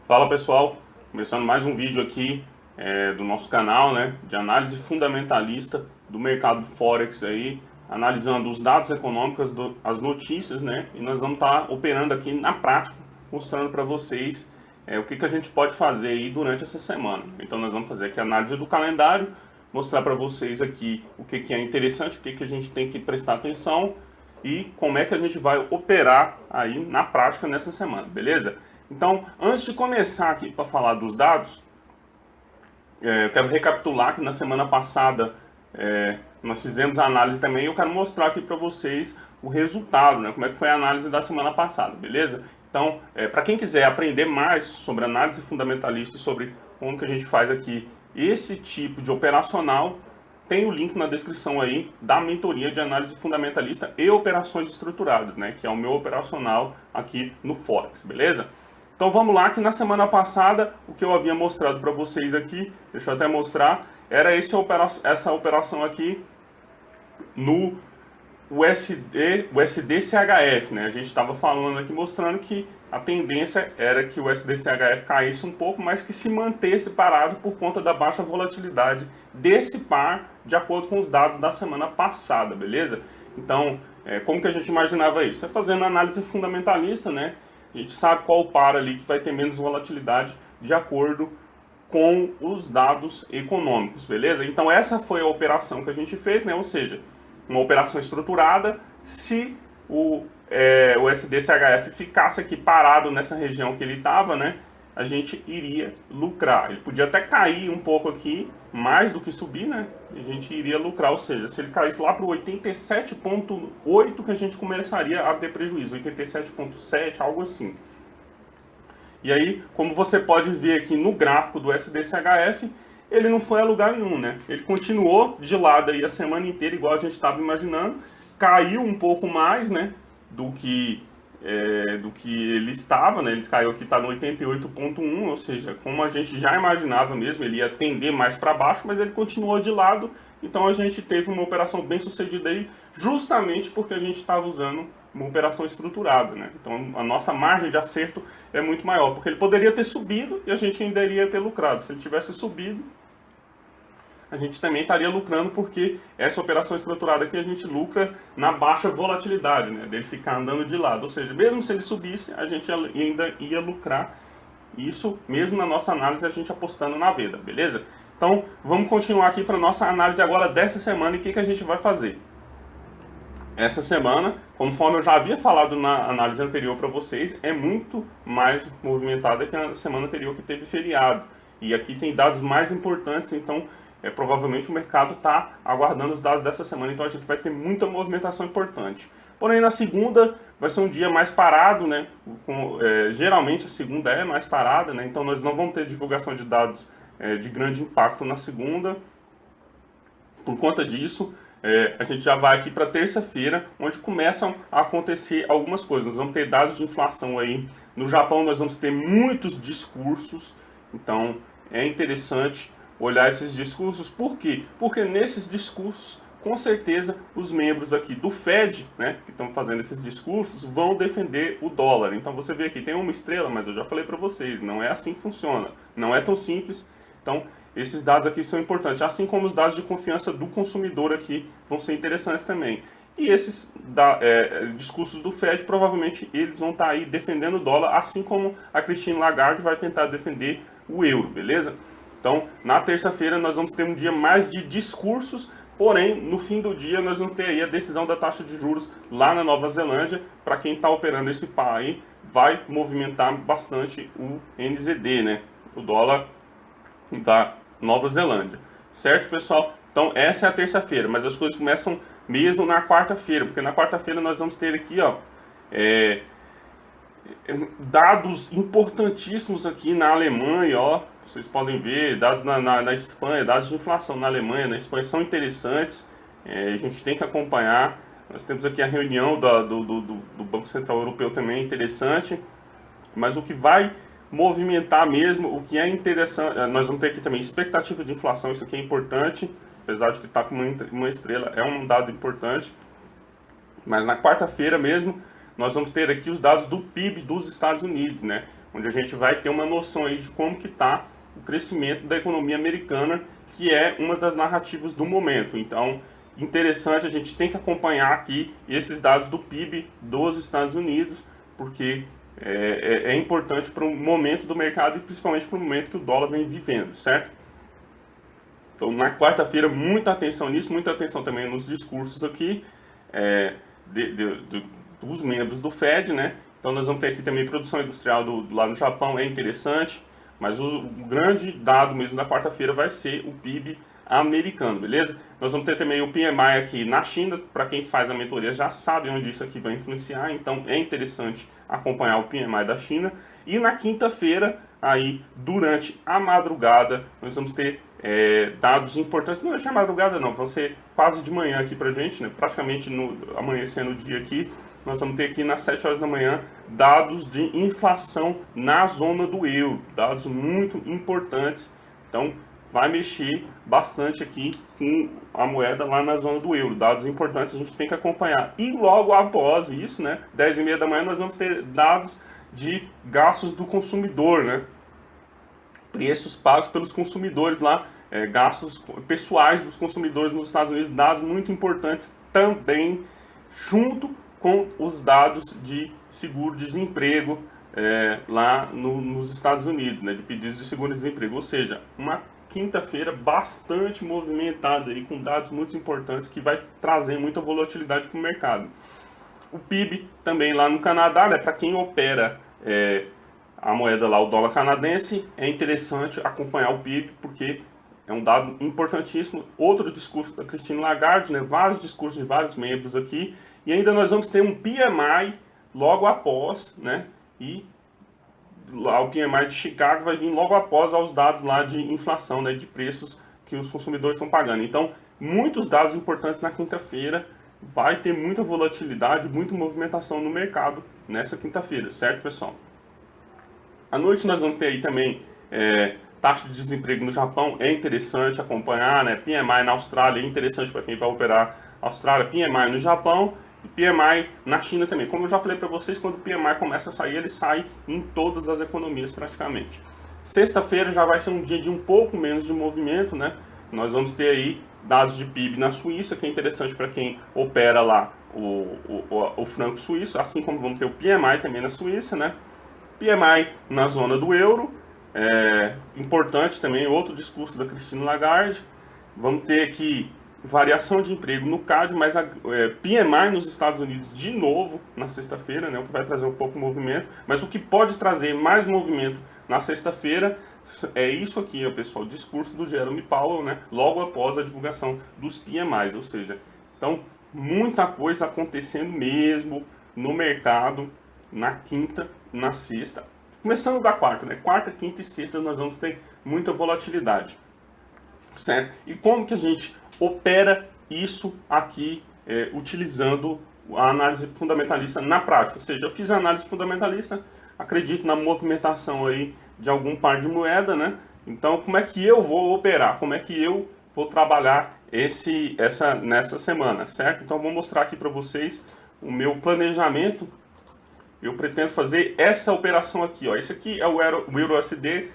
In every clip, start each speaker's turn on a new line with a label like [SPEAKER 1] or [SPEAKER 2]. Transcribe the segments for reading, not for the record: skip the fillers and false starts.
[SPEAKER 1] Fala pessoal, começando mais um vídeo aqui do nosso canal, né, de análise fundamentalista do mercado Forex aí, analisando os dados econômicos, as notícias, né, e nós vamos estar operando aqui na prática, mostrando para vocês o que a gente pode fazer aí durante essa semana. Então nós vamos fazer aqui a análise do calendário, mostrar para vocês aqui o que é interessante, o que a gente tem que prestar atenção e como é que a gente vai operar aí na prática nessa semana, beleza? Então, antes de começar aqui para falar dos dados, eu quero recapitular que na semana passada nós fizemos a análise também e eu quero mostrar aqui para vocês o resultado, né? Como é que foi a análise da semana passada, beleza? Então, para quem quiser aprender mais sobre análise fundamentalista e sobre como que a gente faz aqui esse tipo de operacional, tem o link na descrição aí da mentoria de análise fundamentalista e operações estruturadas, né? Que é o meu operacional aqui no Forex, beleza? Então vamos lá, que na semana passada, o que eu havia mostrado para vocês aqui, deixa eu até mostrar, era essa operação aqui no USD-CHF, né? A gente estava falando aqui, mostrando que a tendência era que o USD-CHF caísse um pouco, mas que se mantesse parado por conta da baixa volatilidade desse par, de acordo com os dados da semana passada, beleza? Então, como que a gente imaginava isso? Fazendo análise fundamentalista, né? A gente sabe qual par ali que vai ter menos volatilidade de acordo com os dados econômicos, beleza? Então essa foi a operação que a gente fez, né? Ou seja, uma operação estruturada. Se o USD-CHF ficasse aqui parado nessa região que ele estava, né? A gente iria lucrar. Ele podia até cair um pouco aqui, mais do que subir, né? A gente iria lucrar, ou seja, se ele caísse lá para o 87,8 que a gente começaria a ter prejuízo, 87,7, algo assim. E aí, como você pode ver aqui no gráfico do SDCHF, ele não foi a lugar nenhum, né? Ele continuou de lado aí a semana inteira, igual a gente estava imaginando, caiu um pouco mais, né, do que ele estava, né? Ele caiu aqui, está no 88,1, ou seja, como a gente já imaginava mesmo, ele ia tender mais para baixo, mas ele continuou de lado. Então a gente teve uma operação bem sucedida aí, justamente porque a gente estava usando uma operação estruturada, né? Então a nossa margem de acerto é muito maior, porque ele poderia ter subido e a gente ainda iria ter lucrado. Se ele tivesse subido, a gente também estaria lucrando, porque essa operação estruturada aqui a gente lucra na baixa volatilidade, né? Dele ficar andando de lado. Ou seja, mesmo se ele subisse, a gente ainda ia lucrar. Isso mesmo na nossa análise, a gente apostando na venda, beleza? Então, vamos continuar aqui para a nossa análise agora dessa semana e o que a gente vai fazer. Essa semana, conforme eu já havia falado na análise anterior para vocês, é muito mais movimentada que a semana anterior, que teve feriado. E aqui tem dados mais importantes, então provavelmente o mercado está aguardando os dados dessa semana, então a gente vai ter muita movimentação importante. Porém, na segunda vai ser um dia mais parado, né? Geralmente a segunda é mais parada, né? Então nós não vamos ter divulgação de dados de grande impacto na segunda. Por conta disso, a gente já vai aqui para terça-feira, onde começam a acontecer algumas coisas. Nós vamos ter dados de inflação aí. No Japão nós vamos ter muitos discursos, então é interessante olhar esses discursos. Por quê? Porque nesses discursos, com certeza, os membros aqui do Fed, né, que estão fazendo esses discursos, vão defender o dólar. Então você vê aqui, tem uma estrela, mas eu já falei para vocês, não é assim que funciona. Não é tão simples. Então, esses dados aqui são importantes, assim como os dados de confiança do consumidor aqui vão ser interessantes também. E esses discursos do Fed, provavelmente eles vão estar aí defendendo o dólar, assim como a Christine Lagarde vai tentar defender o euro, beleza? Então, na terça-feira nós vamos ter um dia mais de discursos, porém, no fim do dia nós vamos ter aí a decisão da taxa de juros lá na Nova Zelândia. Para quem está operando esse par aí, vai movimentar bastante o NZD, né? O dólar da Nova Zelândia. Certo, pessoal? Então, essa é a terça-feira, mas as coisas começam mesmo na quarta-feira, porque na quarta-feira nós vamos ter aqui, ó, dados importantíssimos aqui na Alemanha, ó, vocês podem ver, dados na Espanha, dados de inflação na Alemanha, na Espanha são interessantes, a gente tem que acompanhar. Nós temos aqui a reunião do Banco Central Europeu também interessante, mas o que vai movimentar mesmo, o que é interessante, nós vamos ter aqui também expectativa de inflação, isso aqui é importante, apesar de que está com uma estrela, é um dado importante, mas na quarta-feira mesmo, nós vamos ter aqui os dados do PIB dos Estados Unidos, né? onde a gente vai ter uma noção aí de como que está o crescimento da economia americana, que é uma das narrativas do momento. Então, interessante, a gente tem que acompanhar aqui esses dados do PIB dos Estados Unidos, porque é importante para o momento do mercado e principalmente para o momento que o dólar vem vivendo, certo? Então, na quarta-feira, muita atenção nisso, muita atenção também nos discursos aqui dos membros do Fed, né? Então, nós vamos ter aqui também produção industrial lá no Japão, é interessante, mas o grande dado mesmo da quarta-feira vai ser o PIB americano, beleza? Nós vamos ter também o PMI aqui na China, para quem faz a mentoria já sabe onde isso aqui vai influenciar, então é interessante acompanhar o PMI da China. E na quinta-feira, aí durante a madrugada, nós vamos ter dados importantes, não é de madrugada não, vão ser quase de manhã aqui pra gente, né? Praticamente amanhecendo o dia aqui, nós vamos ter aqui nas 7 horas da manhã dados de inflação na zona do euro, dados muito importantes, então vai mexer bastante aqui com a moeda lá na zona do euro, dados importantes a gente tem que acompanhar. E logo após isso, né, 10h30 da manhã, nós vamos ter dados de gastos do consumidor, né, preços pagos pelos consumidores lá, gastos pessoais dos consumidores nos Estados Unidos, dados muito importantes também, junto com os dados de seguro-desemprego lá nos Estados Unidos, né, de pedidos de seguro-desemprego, ou seja, uma quinta-feira bastante movimentada aí, com dados muito importantes que vai trazer muita volatilidade para o mercado. O PIB também lá no Canadá, né, para quem opera a moeda lá, o dólar canadense, é interessante acompanhar o PIB, porque é um dado importantíssimo. Outro discurso da Christine Lagarde, né, vários discursos de vários membros aqui, e ainda nós vamos ter um PMI logo após, né, e lá o PMI de Chicago vai vir logo após aos dados lá de inflação, né, de preços que os consumidores estão pagando. Então, muitos dados importantes na quinta-feira, vai ter muita volatilidade, muita movimentação no mercado nessa quinta-feira, certo, pessoal? À noite nós vamos ter aí também taxa de desemprego no Japão, é interessante acompanhar, né? PMI na Austrália, é interessante para quem vai operar Austrália, PMI no Japão e PMI na China também. Como eu já falei para vocês, quando o PMI começa a sair, ele sai em todas as economias praticamente. Sexta-feira já vai ser um dia de um pouco menos de movimento, né? Nós vamos ter aí dados de PIB na Suíça, que é interessante para quem opera lá o franco suíço, assim como vamos ter o PMI também na Suíça, né? PMI na zona do euro, importante também, outro discurso da Christine Lagarde. Vamos ter aqui variação de emprego no CAD, mas PMI nos Estados Unidos de novo na sexta-feira, né, o que vai trazer um pouco de movimento. Mas o que pode trazer mais movimento na sexta-feira é isso aqui, pessoal, o discurso do Jerome Powell, né, logo após a divulgação dos PMIs, ou seja, então muita coisa acontecendo mesmo no mercado na quinta, na sexta. Começando da quarta, né? Quarta, quinta e sexta nós vamos ter muita volatilidade, certo? E como que a gente opera isso aqui utilizando a análise fundamentalista na prática? Ou seja, eu fiz a análise fundamentalista, acredito na movimentação aí de algum par de moeda, né? Então, como é que eu vou operar? Como é que eu vou trabalhar nessa semana, certo? Então, vou mostrar aqui para vocês o meu planejamento. Eu pretendo fazer essa operação aqui, ó. Esse aqui é o EURUSD,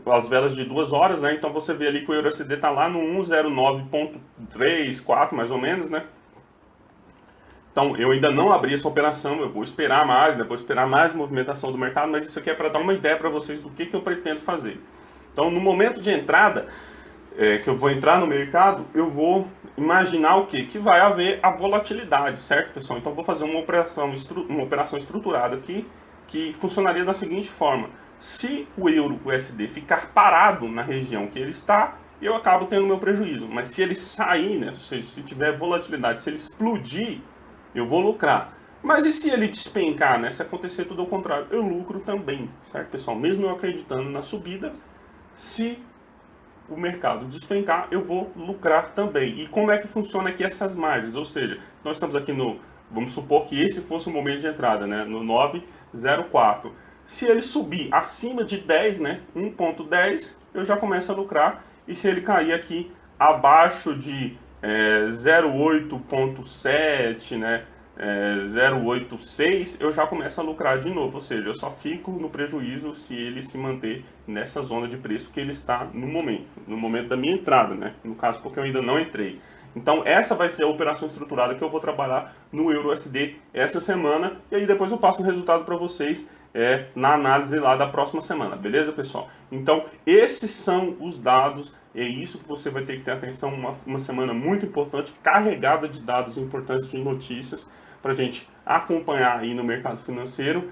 [SPEAKER 1] as velas de 2 horas, né? Então você vê ali que o EURUSD está lá no 109.34, mais ou menos, né? Então eu ainda não abri essa operação, eu vou esperar mais, né? Vou esperar mais movimentação do mercado, mas isso aqui é para dar uma ideia para vocês do que eu pretendo fazer. Então no momento de entrada, que eu vou entrar no mercado, eu vou imaginar o quê? Que vai haver a volatilidade, certo, pessoal? Então, vou fazer uma operação estruturada aqui, que funcionaria da seguinte forma. Se o EURUSD ficar parado na região que ele está, eu acabo tendo meu prejuízo. Mas se ele sair, né, ou seja, se tiver volatilidade, se ele explodir, eu vou lucrar. Mas e se ele despencar, né? Se acontecer tudo ao contrário, eu lucro também, certo, pessoal? Mesmo eu acreditando na subida, se o mercado despencar, eu vou lucrar também. E como é que funciona aqui essas margens? Ou seja, nós estamos aqui vamos supor que esse fosse o momento de entrada, né, no 9,04. Se ele subir acima de 10, né, 1,10, eu já começo a lucrar. E se ele cair aqui abaixo de 0,8,7, né, 0,86, eu já começo a lucrar de novo, ou seja, eu só fico no prejuízo se ele se manter nessa zona de preço que ele está no momento da minha entrada, né? No caso, porque eu ainda não entrei. Então essa vai ser a operação estruturada que eu vou trabalhar no EURUSD essa semana, e aí depois eu passo o resultado para vocês na análise lá da próxima semana, beleza, pessoal? Então esses são os dados, é isso que você vai ter que ter atenção, uma semana muito importante, carregada de dados importantes, de notícias, para a gente acompanhar aí no mercado financeiro,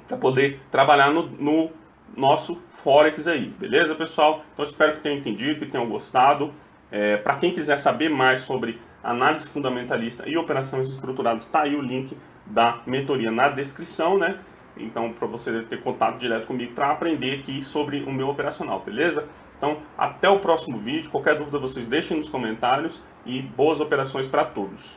[SPEAKER 1] para poder trabalhar no nosso Forex aí, beleza, pessoal? Então espero que tenham entendido, que tenham gostado. Para quem quiser saber mais sobre análise fundamentalista e operações estruturadas, está aí o link da mentoria na descrição, né? Então, para você ter contato direto comigo para aprender aqui sobre o meu operacional, beleza? Então, até o próximo vídeo. Qualquer dúvida vocês deixem nos comentários e boas operações para todos.